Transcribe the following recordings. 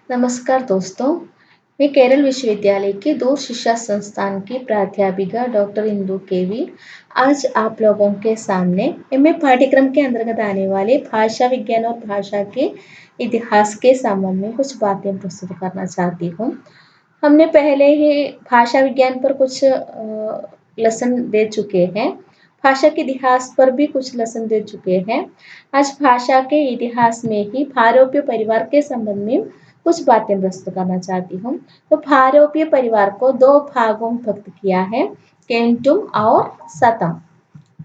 नमस्कार दोस्तों, मैं केरल विश्वविद्यालय के दूर शिक्षा संस्थान की प्राध्यापिका डॉक्टर इंदु केवी आज आप लोगों के सामने एमए पाठ्यक्रम के अंतर्गत आने वाले भाषा विज्ञान और भाषा के इतिहास के संबंध में कुछ बातें प्रस्तुत करना चाहती हूँ। हमने पहले ही भाषा विज्ञान पर कुछ लेसन दे चुके हैं। भाषा के इतिहास पर भी कुछ लेसन दे चुके हैं। आज भाषा के इतिहास में ही भारोपीय परिवार के संबंध में कुछ बातें प्रस्तुत करना चाहती हूँ। तो भारोपीय परिवार को दो भागों में विभक्त किया है, केंटुम और सतम।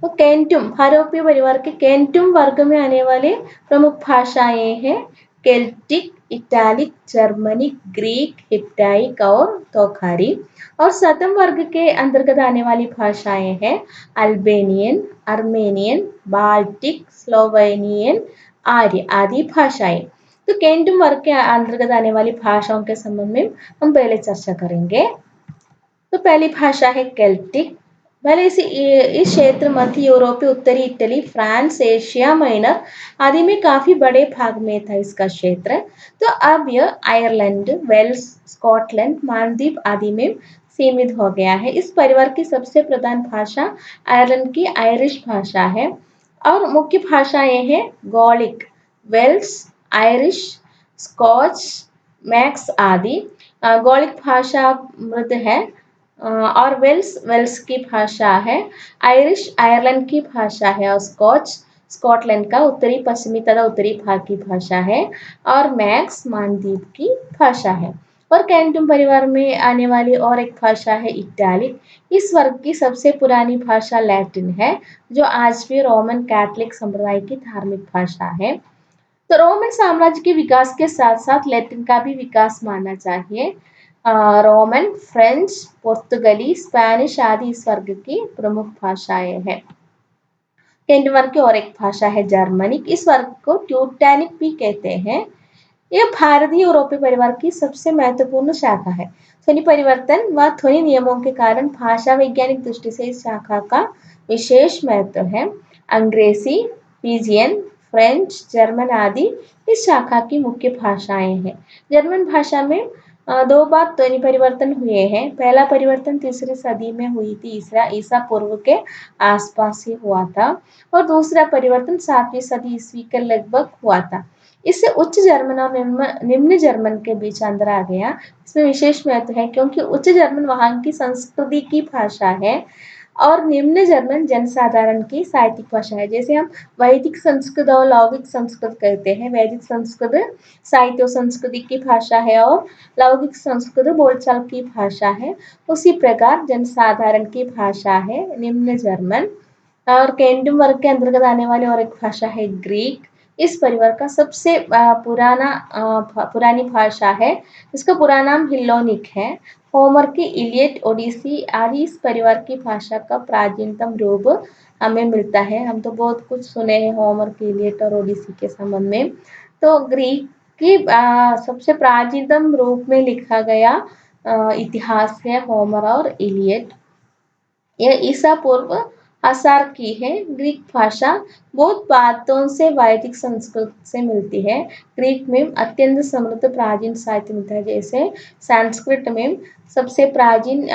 तो केंटुम भारोपीय परिवार के केंटुम वर्ग में आने वाले प्रमुख भाषाएं हैं केल्टिक, इटालिक, जर्मनिक, ग्रीक, हिब्राइक और तोखारी। और सतम वर्ग के अंतर्गत आने वाली भाषाएं हैं अल्बेनियन, अर्मेनियन, बाल्टिक, स्लोवेनियन, आर्य आदि भाषाएं। तो केंटुम वर्ग के अंतर्गत आने वाली भाषाओं के संबंध में हम पहले चर्चा करेंगे। तो पहली भाषा है केल्टिक। पहले इस क्षेत्र मध्य यूरोपीय, उत्तरी इटली, फ्रांस, एशिया माइनर आदि में काफी बड़े भाग में था इसका क्षेत्र। तो अब यह आयरलैंड, वेल्स, स्कॉटलैंड, मालदीव आदि में सीमित हो गया है। इस परिवार की सबसे प्रधान भाषा आयरलैंड की आयरिश भाषा है और मुख्य भाषाएं हैं garlic, Wales, Irish, scotch, max आदि। गॉलिक भाषा मृद है और वेल्स की भाषा है। आयरिश आयरलैंड की भाषा है और स्कॉच स्कॉटलैंड का उत्तरी पश्चिमी तथा उत्तरी भाग की भाषा है और मैक्स मालदीव की भाषा है। और केंटुम परिवार में आने वाली और एक भाषा है इटालिक। इस वर्ग की सबसे पुरानी भाषा लैटिन है, जो आज भी रोमन कैथोलिक संप्रदाय की धार्मिक भाषा है। तो रोमन साम्राज्य के विकास के साथ साथ लैटिन का भी विकास मानना चाहिए। रोमन, फ्रेंच, पुर्तगाली, स्पेनिश आदि इस वर्ग की प्रमुख भाषाएं हैं। केंट वर्ग की और एक भाषा है जर्मनिक। इस वर्ग को ट्यूटैनिक भी कहते हैं। यह भारतीय यूरोपीय परिवार की सबसे महत्वपूर्ण शाखा है। ध्वनि परिवर्तन व ध्वनि नियमों के कारण भाषा वैज्ञानिक दृष्टि से इस शाखा का विशेष महत्व है। अंग्रेजी, पिजियन, फ्रेंच, जर्मन आदि इस शाखा की मुख्य भाषाएं हैं। जर्मन भाषा में दो बार ध्वनि परिवर्तन हुए हैं। पहला परिवर्तन तीसरी सदी में हुई थी, ईसा पूर्व के आसपास ही हुआ था और दूसरा परिवर्तन 7वीं सदी ईस्वी के लगभग हुआ था। इससे उच्च जर्मन और निम्न जर्मन के बीच अंतर आ गया। इसमें विशेष महत्व है क्योंकि उच्च जर्मन वहां की संस्कृति की भाषा है और निम्न जर्मन जनसाधारण की साहित्यिक भाषा है। जैसे हम वैदिक संस्कृत और लौकिक संस्कृत कहते हैं। वैदिक संस्कृत साहित्य और संस्कृति की भाषा है और लौकिक संस्कृत बोलचाल की भाषा है। उसी प्रकार जनसाधारण की भाषा है निम्न जर्मन। और केंटुम वर्ग के अंतर्गत आने वाली और एक भाषा है ग्रीक। इस परिवार का सबसे पुरानी भाषा है। इसका पूरा नाम हिल्लोनिक है। होमर की इलियड, ओडिसी आदि इस परिवार की भाषा का प्राचीनतम रूप हमें मिलता है। हम तो बहुत कुछ सुने हैं होमर की इलियड और ओडिसी के संबंध में। तो ग्रीक की सबसे प्राचीनतम रूप में लिखा गया इतिहास है होमर और इलियड। यह ईसा पूर्व आसार की है। ग्रीक भाषा बहुत बातों से वैदिक संस्कृत से मिलती है। ग्रीक में अत्यंत समृद्ध प्राचीन साहित्य मिलता है। जैसे संस्कृत में सबसे प्राचीन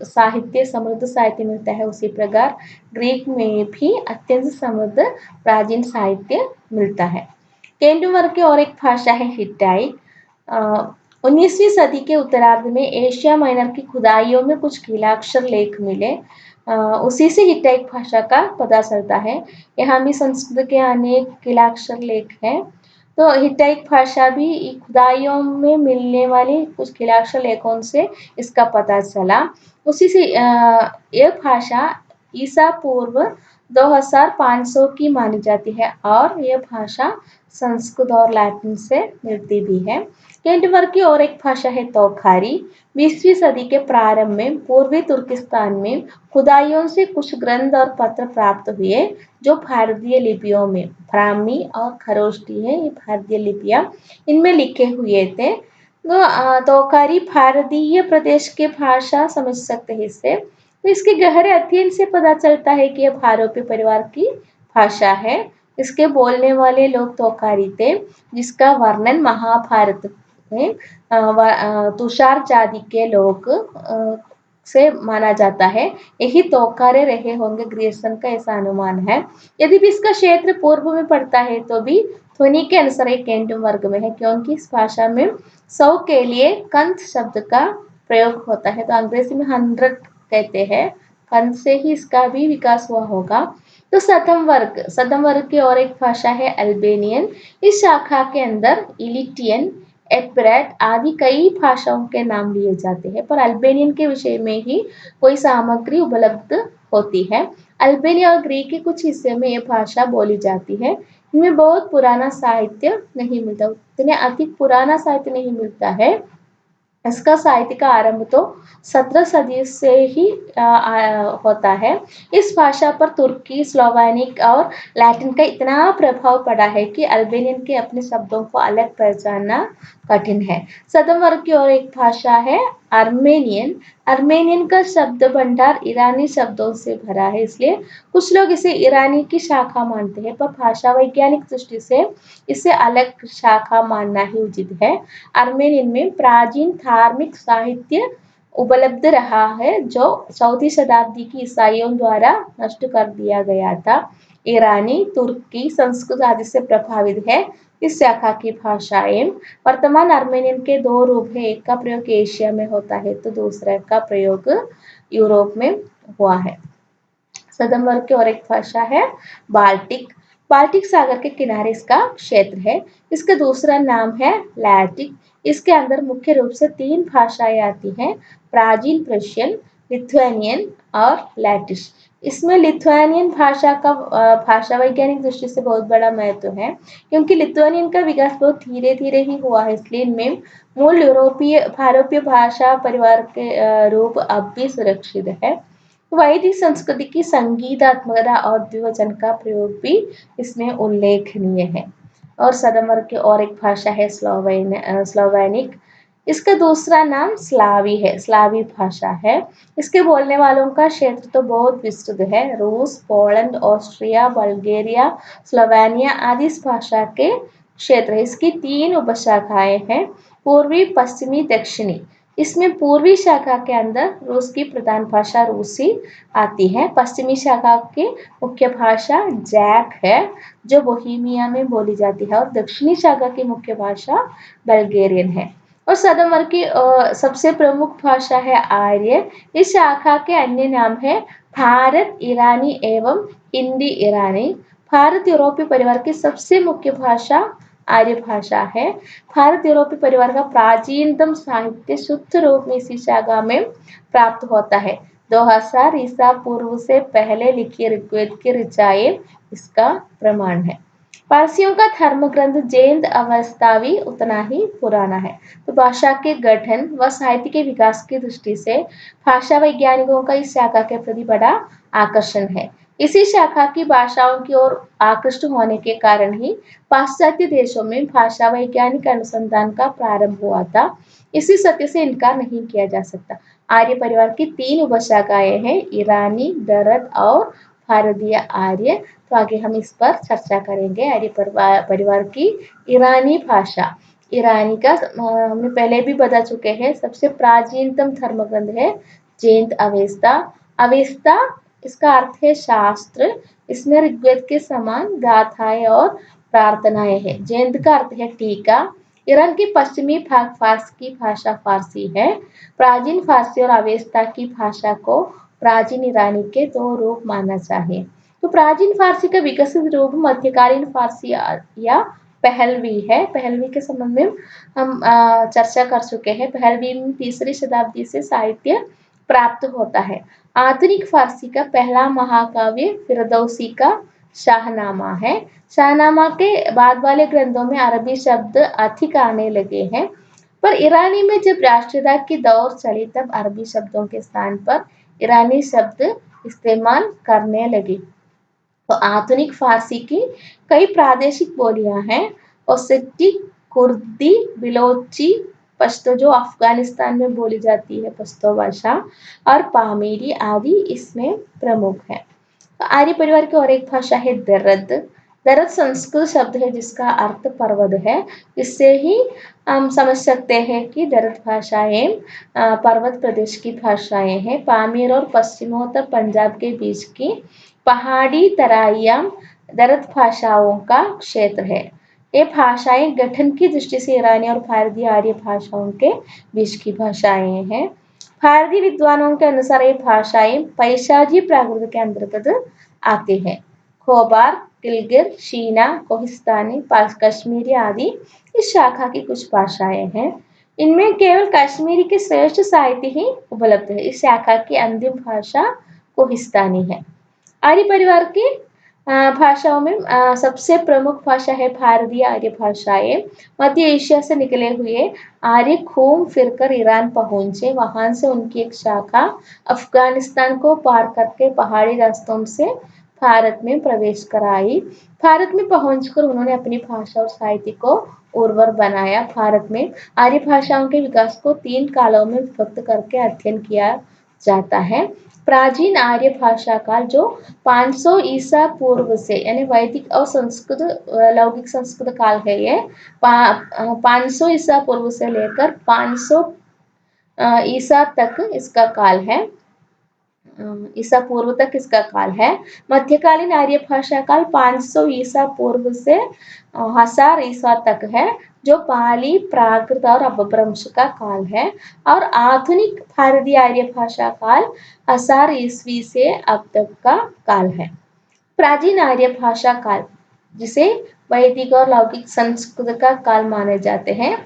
साहित्य समृद्ध साहित्य मिलता है, उसी प्रकार ग्रीक में भी अत्यंत समृद्ध प्राचीन साहित्य मिलता है। केंटुम वर्ग की और एक भाषा है हिट्टाइट। 19वीं सदी के उत्तरार्ध में एशिया माइनर की खुदाइयों में कुछ कीलाक्षर लेख मिले। उसी से हिट्टाइट भाषा का पता चलता है। यहाँ भी संस्कृत के अनेक कीलाक्षर लेख हैं। तो हिट्टाइट भाषा भी खुदाइयों में मिलने वाली कुछ कीलाक्षर लेखों से इसका पता चला। उसी से यह भाषा ईसा पूर्व 2500 की मानी जाती है और यह भाषा संस्कृत और लैटिन से मिलती भी है। केंट वर्ग की और एक भाषा है तोखारी। 20वीं सदी के प्रारंभ में पूर्वी तुर्किस्तान में खुदाइयों से कुछ ग्रंथ और पत्र प्राप्त हुए, जो भारतीय लिपियों में ब्राह्मी और खरोष्टी है, ये भारतीय लिपियां इनमें लिखे हुए थे। तोखारी भारतीय प्रदेश के भाषा समझ सकते हैं इससे। तो इसके गहरे अध्ययन से पता चलता है कि यह भारोपी परिवार की भाषा है। इसके बोलने वाले लोग तोखारी थे, जिसका वर्णन महाभारत में तुषार जाति के लोग से माना जाता है। यही तोकारे रहे होंगे ग्रियर्सन का ऐसा अनुमान है। यदि भी इसका क्षेत्र पूर्व में पड़ता है तो भी ध्वनि के अनुसार एक केंटुम वर्ग में है, क्योंकि इस भाषा में 100 के लिए कंत शब्द का प्रयोग होता है। तो अंग्रेजी में 100 कहते हैं, कंत से ही इसका भी विकास हुआ होगा। तो सतम वर्ग की और एक भाषा है अल्बेनियन। इस शाखा के अंदर इलिटियन, एपरेट आदि कई भाषाओं के नाम लिए जाते हैं, पर अल्बेनियन के विषय में ही कोई सामग्री उपलब्ध होती है। अल्बेनिया और ग्रीक के कुछ हिस्से में यह भाषा बोली जाती है। इनमें बहुत पुराना साहित्य नहीं मिलता, उतने अधिक पुराना साहित्य नहीं मिलता है। इसका साहित्य का आरंभ तो 17 सदी से ही होता है। इस भाषा पर तुर्की, स्लोवेनिक और लैटिन का इतना प्रभाव पड़ा है कि अल्बेनियन के अपने शब्दों को अलग पहचानना कठिन है। सदम वर्ग की और एक भाषा है आर्मेनियन। आर्मेनियन का शब्द भंडार ईरानी शब्दों से भरा है, इसलिए कुछ लोग इसे ईरानी की शाखा मानते हैं, पर भाषा वैज्ञानिक दृष्टि से इसे अलग शाखा मानना ही उचित है। आर्मेनियन में प्राचीन धार्मिक साहित्य उपलब्ध रहा है, जो 4वीं शताब्दी की ईसाइयों द्वारा नष्ट कर दिया गया था। ईरानी, तुर्की, संस्कृत आदि से प्रभावित है इस शाखा की भाषाएं। वर्तमान आर्मेनियन के 2 रूप हैं, एक का प्रयोग एशिया में होता है तो दूसरे का प्रयोग यूरोप में हुआ है। सदम वर्ग की और एक भाषा है बाल्टिक। बाल्टिक सागर के किनारे इसका क्षेत्र है। इसका दूसरा नाम है लैटिक। इसके अंदर मुख्य रूप से 3 भाषाएं आती हैं, प्राचीन प्रशियन, लिथुआनियन और लैटिश। इसमें लिथुआनियन भाषा का भाषा वैज्ञानिक दृष्टि से बहुत बड़ा महत्व है, क्योंकि लिथुआनियन का विकास बहुत धीरे धीरे ही हुआ है, इसलिए इनमें मूल भारतीय भाषा परिवार के रूप अब भी सुरक्षित है। वैदिक संस्कृति की संगीतात्मकता और द्विवचन का प्रयोग भी इसमें उल्लेखनीय है। और सदमर की और एक भाषा है स्लोवेनिक। इसका दूसरा नाम स्लावी है, स्लावी भाषा है। इसके बोलने वालों का क्षेत्र तो बहुत विस्तृत है। रूस, पोलैंड, ऑस्ट्रिया, बल्गेरिया, स्लोवेनिया आदि इस भाषा के क्षेत्र है। इसकी 3 उपशाखाएं हैं, पूर्वी, पश्चिमी, दक्षिणी। इसमें पूर्वी शाखा के अंदर रूस की प्रधान भाषा रूसी आती है। पश्चिमी शाखा की मुख्य भाषा जैक है, जो बोहेमिया में बोली जाती है, और दक्षिणी शाखा की मुख्य भाषा बल्गेरियन है। और सदम वर्ग की सबसे प्रमुख भाषा है आर्य। इस शाखा के अन्य नाम है भारत ईरानी एवं हिंदी ईरानी। भारत यूरोपीय परिवार की सबसे मुख्य भाषा आर्य भाषा है। भारत यूरोपीय परिवार का प्राचीनतम साहित्य शुद्ध रूप में इसी शाखा में प्राप्त होता है। 2000 ईसा पूर्व से पहले लिखी ऋग्वेद की ऋचाएं इसका प्रमाण है। पारसियों का धर्म ग्रंथ जैन अवस्था भी उतना ही पुराना है। तो भाषा के गठन व साहित्य के विकास की दृष्टि से भाषा वैज्ञानिकों का इस शाखा के प्रति बड़ा आकर्षण है। इसी शाखा की भाषाओं की ओर आकृष्ट होने के कारण ही पाश्चात्य देशों में भाषा वैज्ञानिक अनुसंधान का प्रारंभ हुआ था। इसी सत्य से इनकार नहीं किया जा सकता। आर्य परिवार की 3 उपशाखाएं हैं, ईरानी, दरद और भारतीय आर्य। तो आगे हम इस पर चर्चा करेंगे। आर्य परिवार की ईरानी भाषा। ईरानी का हमने पहले भी बता चुके हैं, सबसे प्राचीनतम धर्म ग्रंथ है जैन अवेस्ता। अवेस्ता इसका अर्थ है शास्त्र। इसमें ऋग्वेद के समान गाथाएं और प्रार्थनाएं हैं। जैन का अर्थ है टीका। ईरान के पश्चिमी भाग फारस की भाषा फारसी है। प्राचीन फारसी और अवेस्ता की भाषा को प्राचीन ईरानी के 2 रूप माना चाहिए। तो प्राचीन फारसी का विकसित रूप मध्यकालीन फारसी या पहलवी है। पहलवी के संबंध में हम चर्चा कर चुके हैं। पहलवी में 3री शताब्दी से साहित्य प्राप्त होता है। आधुनिक फारसी का पहला महाकाव्य फिरदौसी का शाहनामा है। शाहनामा के बाद वाले ग्रंथों में अरबी शब्द अधिक आने लगे हैं, पर ईरानी में जब राष्ट्रीयता की दौर चली तब अरबी शब्दों के स्थान पर ईरानी शब्द इस्तेमाल करने लगे। तो आधुनिक फारसी की कई प्रादेशिक बोलियां हैं, ओसेटिक, कुर्दी, बिलोची, पश्तो जो अफगानिस्तान में बोली जाती है पश्तो भाषा, और पामीरी आदि इसमें प्रमुख है। तो आर्य परिवार की और एक भाषा है दर्द। दरद संस्कृत शब्द है जिसका अर्थ पर्वत है। इससे ही हम समझ सकते हैं कि दरद भाषाएं पर्वत प्रदेश की भाषाएं हैं। पामीर और पश्चिमोत्तर पंजाब के बीच की पहाड़ी तराइयां दरद भाषाओं का क्षेत्र है। ये भाषाएं गठन की दृष्टि से ईरानी और भारतीय आर्य भाषाओं के बीच की भाषाएं हैं। भारतीय विद्वानों के अनुसार ये भाषाएं पैशाजी प्राकृत के अंतर्गत आती हैं। खोबार, किलगिर, शीना, कोहिस्तानी, कश्मीरी आदि इस शाखा की कुछ भाषाएं हैं। इनमें केवल कश्मीरी के श्रेष्ठ साहित्य ही उपलब्ध है। इस शाखा की अंतिम भाषा कोहिस्तानी है। आर्य परिवार की भाषाओं में सबसे प्रमुख भाषा है भारतीय आर्य भाषाएं। मध्य एशिया से निकले हुए आर्य घूम फिरकर ईरान पहुंचे। वहां से उनकी एक शाखा अफगानिस्तान को पार करके पहाड़ी रास्तों से भारत में प्रवेश कराई। भारत में पहुंचकर उन्होंने अपनी भाषा और साहित्य को उर्वर बनाया। भारत में आर्य भाषाओं के विकास को 3 कालों में विभक्त करके अध्ययन किया जाता है। प्राचीन आर्य भाषा काल जो 500 ईसा पूर्व से यानी वैदिक और संस्कृत लौकिक संस्कृत काल है। ये 500 ईसा पूर्व से लेकर 500 ईसा तक इसका काल है। ईसा पूर्व तक इसका काल है। मध्यकालीन आर्य भाषा काल 500 ईसा पूर्व से 1000 ईसा तक है, जो पाली, प्राकृत और अपभ्रंश का काल है। और आधुनिक भारतीय आर्य भाषा काल 1000 ईस्वी से अब तक का काल है। प्राचीन आर्य भाषा काल, जिसे वैदिक और लौकिक संस्कृत का काल माने जाते हैं।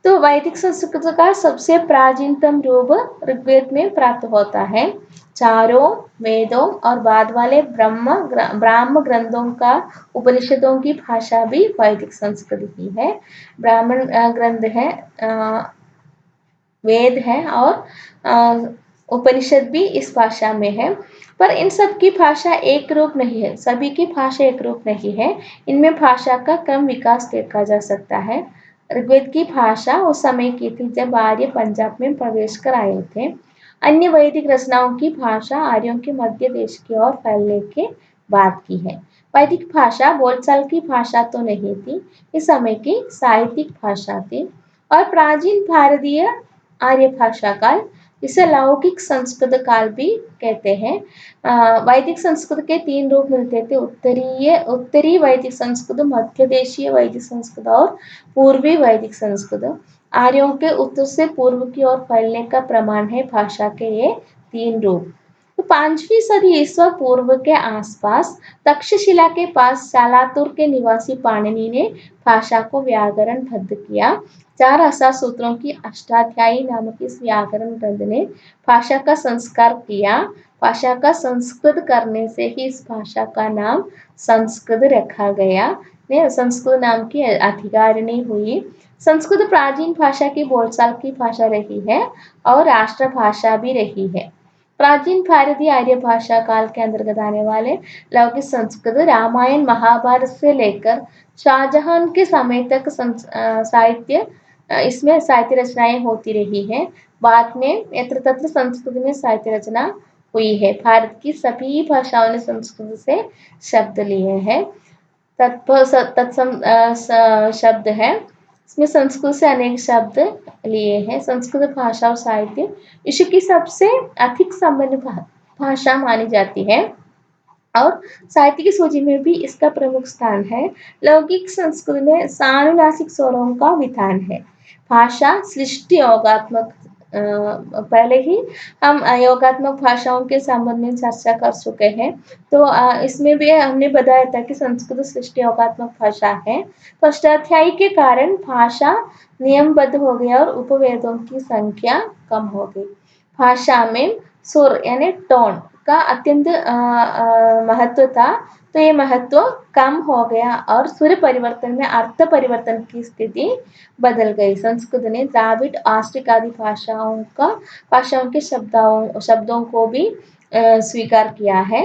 तो वैदिक संस्कृत का सबसे प्राचीनतम रूप ऋग्वेद में प्राप्त होता है। चारों वेदों और बाद वाले ब्राह्म ग्रंथों का उपनिषदों की भाषा भी वैदिक संस्कृत ही है। ब्राह्मण ग्रंथ है, वेद है और उपनिषद भी इस भाषा में है। पर इन सब की भाषा एक रूप नहीं है। सभी की भाषा एक रूप नहीं है। इनमें भाषा का क्रम विकास देखा जा सकता है। ऋग्वेद की भाषा उस समय की थी जब आर्य पंजाब में प्रवेश कर आए थे। अन्य वैदिक रचनाओं की भाषा आर्यों के मध्य देश की ओर फैलने के बाद की है। वैदिक भाषा बोलचाल की भाषा तो नहीं थी, इस समय की साहित्यिक भाषा थी। और प्राचीन भारतीय आर्य भाषा काल, इसे लौकिक संस्कृत काल भी कहते हैं। वैदिक संस्कृत के 3 रूप मिलते थे: उत्तरी वैदिक संस्कृत, मध्य देशीय वैदिक संस्कृत और पूर्वी वैदिक संस्कृत। आर्यों के उत्तर से पूर्व की ओर फैलने का प्रमाण है भाषा के ये 3 रूप। तो 5वीं सदी ईसा पूर्व के आसपास तक्षशिला के पास शालातुर के निवासी पाणिनि ने भाषा को व्याकरणबद्ध किया। 4 आशा सूत्रों की अष्टाध्यायी नामक इस व्याकरण ग्रंथ ने भाषा का संस्कार किया। भाषा का संस्कृत करने से ही इस भाषा का नाम संस्कृत रखा गया। ने संस्कृत नाम की अधिकारिणी हुई। संस्कृत प्राचीन भाषा की बोलचाल की भाषा रही है और राष्ट्रभाषा भी रही है। प्राचीन भारतीय आर्य भाषा काल के अंतर्गत आने वाले लौकिक संस्कृत रामायण महाभारत से लेकर शाहजहां के समय तक साहित्य इसमें साहित्य रचनाएं होती रही हैं। बाद में यत्र तत्र संस्कृत में साहित्य रचना हुई है। भारत की सभी भाषाओं ने संस्कृत से शब्द लिए हैं। तत्सम शब्द है, इसमें संस्कृत से अनेक शब्द लिए हैं। संस्कृत भाषा और साहित्य विश्व की सबसे अधिक संपन्न भाषा मानी जाती है और साहित्य की सूची में भी इसका प्रमुख स्थान है। लौकिक संस्कृत में सानुनासिक स्वरों का विधान है। भाषा सृष्टि योगात्मक, पहले ही हम योगात्मक भाषाओं के संबंध में चर्चा कर चुके हैं। तो इसमें भी हमने बताया था कि संस्कृत सृष्टि योगात्मक भाषा है। तो अष्टाध्यायी के कारण भाषा नियमबद्ध हो गई और उपवेदों की संख्या कम हो गई। भाषा में सुर यानी टोन का अत्यंत महत्व था, तो ये महत्व कम हो गया और सुर परिवर्तन में अर्थ परिवर्तन की स्थिति बदल गई। संस्कृत ने द्राविड़, आस्ट्रिक आदि भाषाओं के शब्दों को भी स्वीकार किया है।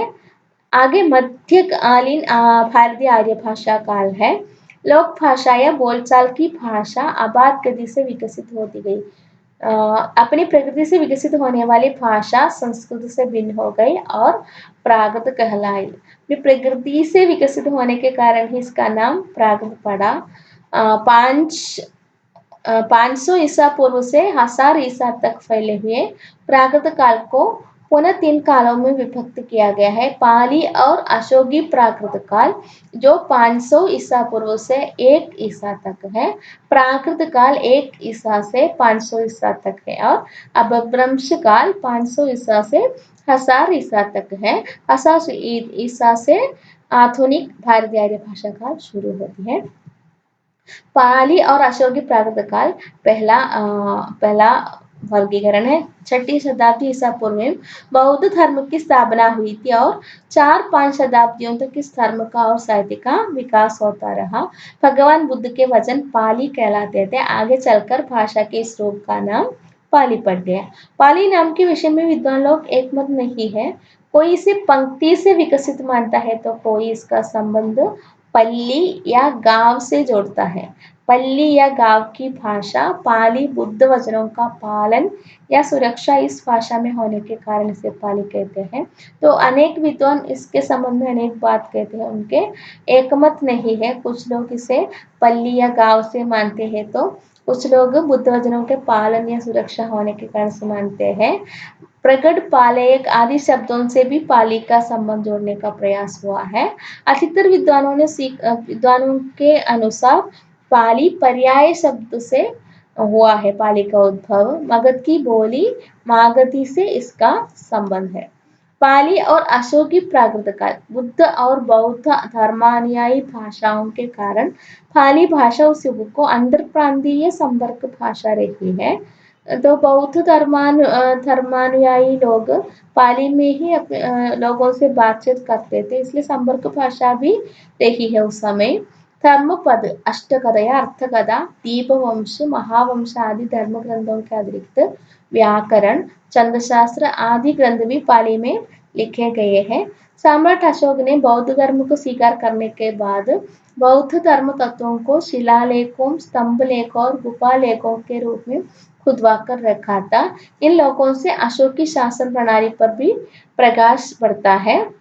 आगे मध्यकालीन भारतीय आर्य भाषा काल है। लोक भाषा या बोलचाल की भाषा आबाद गति से विकसित होती गई। अ, अपनी प्रकृति से विकसित होने वाली भाषा संस्कृत से भिन्न हो गई और प्राकृत कहलाई। प्रकृति से विकसित होने के कारण ही इसका नाम प्राकृत पड़ा। 500 ईसा पूर्व से 1000 ईसा तक फैले हुए प्राकृत काल को पुनः 3 कालों में विभक्त किया गया है। पाली और अशोकी प्राकृत काल जो 500 ईसा पूर्व से 1 ईसा तक है। प्राकृत काल 1 ईसा से 500 ईसा तक है और अपभ्रंश काल 500 ईसा से 1000 ईसा तक है। 1000 ईसा से आधुनिक भारतीय आर्य भाषा काल शुरू होती है। पाली और अशोकी प्राकृत काल पहला वर्गीकरण है। 6ठी शताब्दी ईसा पूर्व में बौद्ध धर्म की स्थापना हुई थी और 4-5 शताब्दियों तक इस धर्म का और साहित्य का विकास होता रहा। भगवान बुद्ध के वचन पाली कहलाते थे। आगे चलकर भाषा के इस रूप का नाम पाली पड़ गया। पाली नाम के विषय में विद्वान लोग एकमत नहीं है। कोई इसे पंक्ति से विकसित मानता है तो कोई इसका संबंध पल्ली या गांव से जोड़ता है। पल्ली या गांव की भाषा पाली बुद्ध वचनों का पालन या सुरक्षा इस भाषा में होने के कारण इसे पाली कहते हैं। तो अनेक विद्वान इसके संबंध में अनेक बात कहते हैं, उनके एकमत नहीं है। कुछ लोग इसे पल्ली या गांव से मानते हैं तो कुछ लोग बुद्ध वचनों के पालन या सुरक्षा होने के कारण से मानते हैं। प्रगट पालयक आदि शब्दों से भी पाली का संबंध जोड़ने का प्रयास हुआ है। अधिकतर विद्वानों के अनुसार पाली पर्याय शब्द से हुआ है। पाली का उद्भव मगध की बोली मागधी से इसका संबंध है। पाली और अशोकी प्राकृत काल बुद्ध और बौद्ध धर्मानुयायी भाषाओं के कारण पाली भाषा उस युग को अंतर प्रांतीय संपर्क भाषा रही है। तो बौद्ध धर्मानुयायी लोग पाली में ही लोगों से बातचीत करते थे, इसलिए संपर्क भाषा भी रही है उस समय। धर्मपद अष्टकथया अर्थकथा दीपवंश महावंश आदि धर्म ग्रंथों के अतिरिक्त व्याकरण छंदशास्त्र आदि ग्रंथ भी पाली में लिखे गए हैं। सम्राट अशोक ने बौद्ध धर्म को स्वीकार करने के बाद बौद्ध धर्म तत्वों को शिलालेखों स्तंभ लेखों और गुफा लेखों के रूप में खुदवा कर रखा था। इन लोगों से अशोक की शासन प्रणाली पर भी प्रकाश पड़ता है।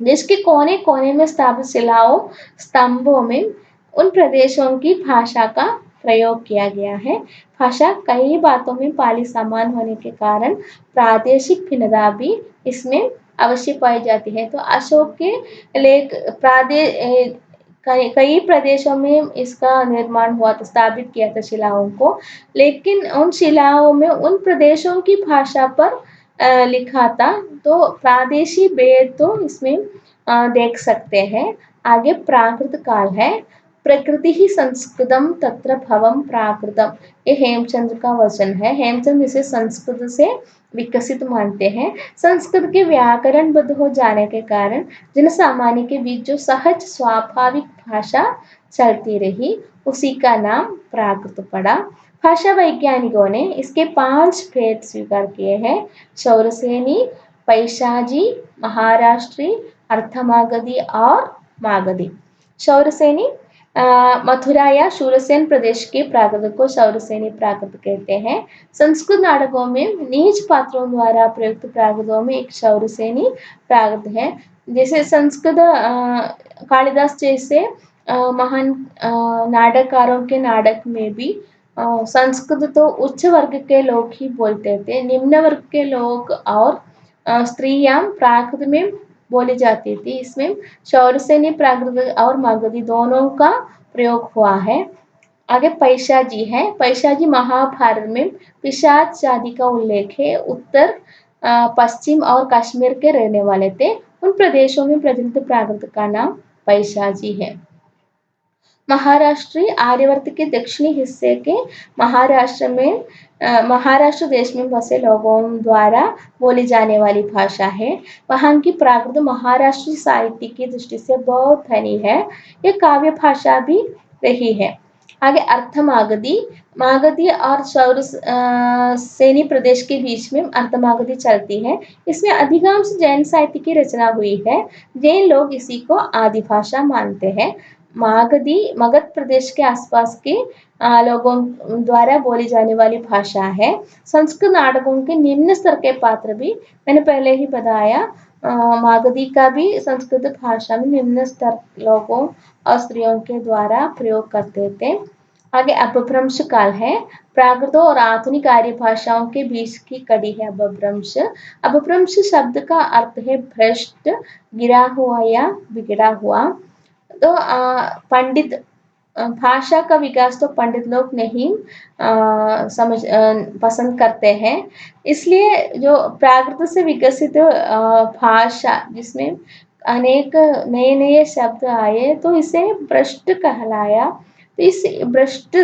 देश के कोने कोने में स्थापित शिलाओं स्तंभों में उन प्रदेशों की भाषा का प्रयोग किया गया है। भाषा कई बातों में पाली समान होने के कारण प्रादेशिक भिन्नता भी इसमें अवश्य पाई जाती है। तो अशोक के लेख कई प्रदेशों में इसका निर्माण हुआ था, स्थापित किया था शिलाओं को, लेकिन उन शिलाओं में उन प्रदेशों की भाषा पर लिखा था। तो प्रादेशिक भेद तो इसमें देख सकते हैं। आगे प्राकृत काल है। प्रकृति ही संस्कृतम तत्र भवम प्राकृतम, ये हेमचंद्र का वचन है। हेमचंद्र इसे संस्कृत से विकसित मानते हैं। संस्कृत के व्याकरणबद्ध हो जाने के कारण जन सामान्य के बीच जो सहज स्वाभाविक भाषा चलती रही उसी का नाम प्राकृत पड़ा। भाषा वैज्ञानिकों ने इसके 5 भेद स्वीकार किए हैं। शौरसेनी, पैशाजी, महाराष्ट्री, अर्थमागधी और मागधी। शौरसेनी मथुरा या शूरसेन प्रदेश के प्राकृत को शौरसेनी प्राकृत कहते हैं। संस्कृत नाटकों में नीच पात्रों द्वारा प्रयुक्त प्राकृतों में एक शौरसेनी प्राकृत है। जैसे संस्कृत कालिदास जैसे महान नाटककारों के नाटक में भी संस्कृत तो उच्च वर्ग के लोग ही बोलते थे, निम्न वर्ग के लोग और स्त्रियां प्राकृत में बोली जाती थी। इसमें शौरसेनी प्राकृत और मागधी दोनों का प्रयोग हुआ है। आगे पैशाजी है। पैशाजी महाभारत में पिशाच जाति का उल्लेख है। उत्तर पश्चिम और कश्मीर के रहने वाले थे। उन प्रदेशों में प्रचलित प्राकृत का नाम पैशाजी है। महाराष्ट्री आर्यवर्त के दक्षिणी हिस्से के महाराष्ट्र देश में बसे लोगों द्वारा बोली जाने वाली भाषा है। वहाँ की प्राकृत महाराष्ट्री साहित्य की दृष्टि से बहुत धनी है। यह काव्य भाषा भी रही है। आगे अर्थमागधी, मागधी और शौरसेनी प्रदेश के बीच में अर्थमागधी चलती है। इसमें अधिकांश जैन साहित्य की रचना हुई है। जैन लोग इसी को आदि भाषा मानते हैं। मागधी मगध प्रदेश के आसपास के लोगों द्वारा बोली जाने वाली भाषा है। संस्कृत नाटकों के निम्न स्तर के पात्र भी मैंने पहले ही बताया, मागधी का भी संस्कृत भाषा में निम्न स्तर लोगों और स्त्रियों के द्वारा प्रयोग करते थे। आगे अपभ्रंश काल है। प्राकृत और आधुनिक आर्य भाषाओं के बीच की कड़ी है अपभ्रंश। अपभ्रंश शब्द का अर्थ है भ्रष्ट, गिरा हुआ या बिगड़ा हुआ। तो पंडित भाषा का विकास तो पंडित लोग नहीं पसंद करते हैं, इसलिए जो प्राकृत से विकसित भाषा जिसमें अनेक नए नए शब्द आए तो इसे भ्रष्ट कहलाया। तो इस भ्रष्ट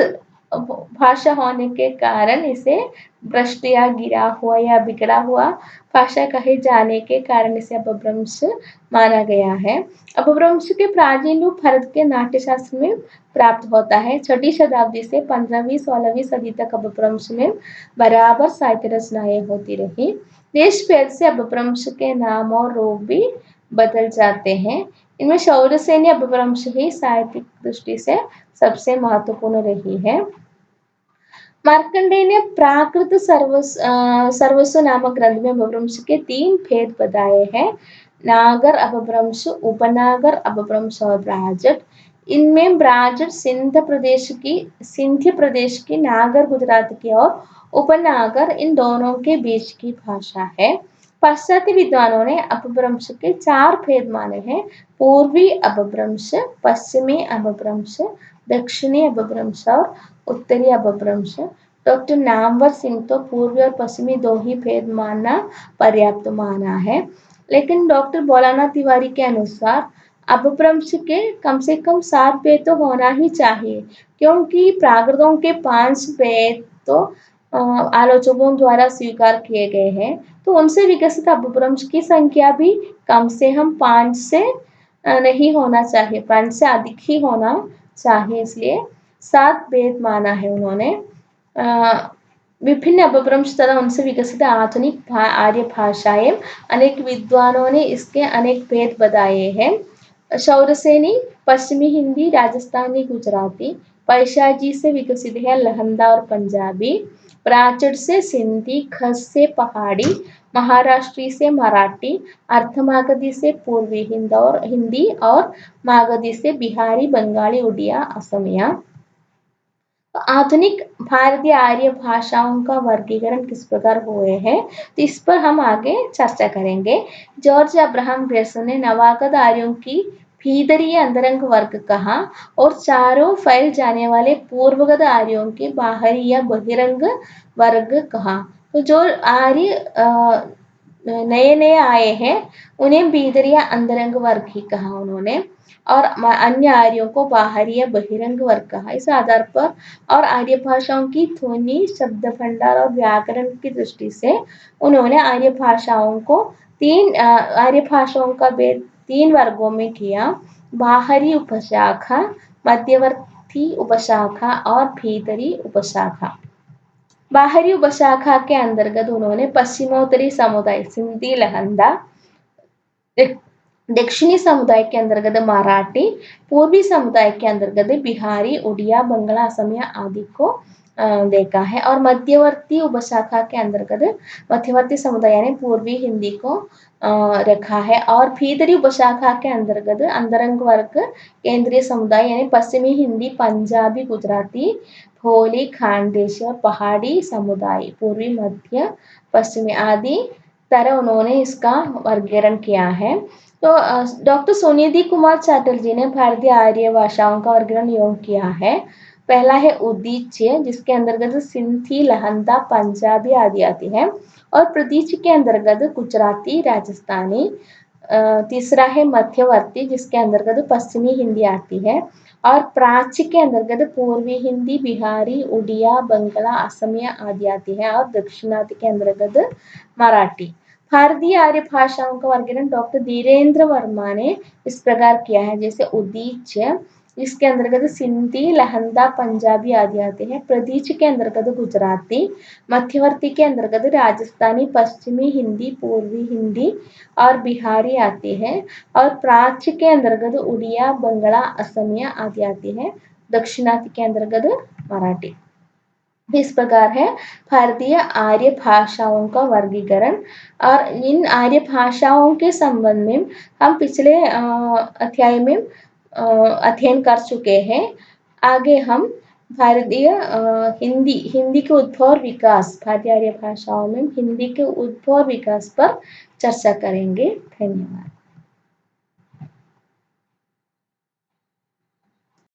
भाषा होने के कारण इसे भ्रष्ट या गिरा हुआ या बिगड़ा हुआ भाषा कहे जाने के कारण इसे अपभ्रंश माना गया है। अपभ्रंश के प्राचीन रूप भारत के नाट्यशास्त्र में प्राप्त होता है। 6ठी शताब्दी से 15वीं 16वीं सदी तक अपभ्रंश में बराबर साहित्य रचनाएं होती रही। देश भेद से अपभ्रंश के नाम और रूप भी बदल जाते हैं। इनमें शौरसेनी अपभ्रंश ही साहित्यिक दृष्टि से सबसे महत्वपूर्ण रही है। मार्कंडेय ने प्राकृत सर्वस्व नामक ग्रंथ में अपभ्रंश के 3 भेद बताए हैं, नागर अपभ्रंश, उपनागर अपभ्रंश और ब्राजट। इनमें ब्राजट सिंध्य प्रदेश की, नागर गुजरात की और उपनागर इन दोनों के बीच की भाषा है। पाश्चात्य विद्वानों ने अपभ्रंश के 4 भेद माने हैं, पूर्वी अपभ्रंश, पश्चिमी अपभ्रंश, दक्षिणी अपभ्रंश और उत्तरी अपभ्रंश। डॉक्टर नामवर सिंह तो पूर्वी और पश्चिमी 2 ही भेद मानना पर्याप्त माना है, लेकिन डॉक्टर भोलानाथ तिवारी के अनुसार अपभ्रंश के कम से कम 7 भेद तो होना ही चाहिए, क्योंकि प्राकृतों के 5 भेद तो आलोचकों द्वारा स्वीकार किए गए हैं, तो उनसे विकसित अपभ्रंश की संख्या भी कम से हम 5 से नहीं होना चाहिए, 5 से अधिक ही होना चाहिए, इसलिए 7 भेद माना है उन्होंने। विभिन्न अपभ्रंश तथा उनसे विकसित आधुनिक आर्य भाषाएं, अनेक विद्वानों ने इसके अनेक भेद बताए हैं। शौरसेनी पश्चिमी हिंदी, राजस्थानी गुजराती, पैशाजी से विकसित है लहंदा और पंजाबी, प्राचुर से सिंधी, खस से पहाड़ी, महाराष्ट्री से मराठी, अर्थमागधी से पूर्वी हिंदी और मागधी से बिहारी, बंगाली, उड़िया, असमिया। आधुनिक भारतीय आर्य भाषाओं का वर्गीकरण किस प्रकार हुए हैं, तो इस पर हम आगे चर्चा करेंगे। जॉर्ज अब्राहम ग्रेसन ने नवागत आर्यों की भीतरी अंतरंग वर्ग कहा और चारों फैल जाने वाले पूर्वगत आर्यों के बाहरी या बहिरंग वर्ग कहा। तो जो आर्य नए नए आए हैं उन्हें भीतरी या अंतरंग वर्ग ही कहा उन्होंने, और अन्य आर्यों को बाहरी या बहिरंग वर्ग कहा। इस आधार पर और आर्य भाषाओं की ध्वनि, शब्द भंडार और व्याकरण की दृष्टि से उन्होंने आर्य भाषाओं का भेद 3 वर्गों में किया, बाहरी उपशाखा, मध्यवर्ती उपशाखा और भीतरी उपशाखा। बाहरी उपशाखा के अंतर्गत उन्होंने पश्चिमोत्तरी समुदाय सिंधी लहंदा, दक्षिणी समुदाय के अंतर्गत मराठी, पूर्वी समुदाय के अंतर्गत बिहारी, उड़िया, बंगला, असमिया आदि को देखा है, और मध्यवर्ती उपशाखा के अंतर्गत मध्यवर्ती समुदाय यानी पूर्वी हिंदी को रखा है, और भीतरी उपशाखा के अंतर्गत अंतरंग वर्ग केंद्रीय समुदाय यानी पश्चिमी हिंदी, पंजाबी, गुजराती, भोली, खानदेशी और पहाड़ी समुदाय पूर्वी, मध्य, पश्चिमी आदि तरह उन्होंने इसका वर्गीकरण किया है। तो डॉक्टर सुनिधि कुमार चैटर्जी ने भारतीय आर्य भाषाओं का वर्गीकरण योग किया है। पहला है उदीच्य, जिसके अंतर्गत सिंधी, लहंदा, पंजाबी आदि आती है, और प्रतीच्य के अंतर्गत गुजराती, राजस्थानी। तीसरा है मध्यवर्ती, जिसके अंतर्गत पश्चिमी हिंदी आती है, और प्राच्य के अंतर्गत पूर्वी हिंदी, बिहारी, उड़िया, बंगला, असमिया आदि आती है, और दक्षिणादि के अंतर्गत मराठी। भारतीय आर्य भाषाओं का वर्गीकरण डॉक्टर धीरेन्द्र वर्मा ने इस प्रकार किया है, जैसे उदीच्य इसके अंतर्गत सिंधी, लहंदा, पंजाबी आदि आते हैं। प्रदेश के अंतर्गत गुजराती, मध्यवर्ती के अंतर्गत राजस्थानी, पश्चिमी हिंदी, पूर्वी हिंदी और बिहारी आते हैं और प्राच्य के अंतर्गत उड़िया, बंगला, असमिया आदि आते हैं। दक्षिणात्य के अंतर्गत मराठी। इस प्रकार है भारतीय आर्य भाषाओं का वर्गीकरण। और इन आर्य भाषाओं के संबंध में हम पिछले अध्याय में अध्ययन कर चुके हैं। आगे हम भारतीय हिंदी के उद्भव और विकास, भारतीय आर्य भाषाओं में हिंदी के उद्भव और विकास पर चर्चा करेंगे। धन्यवाद।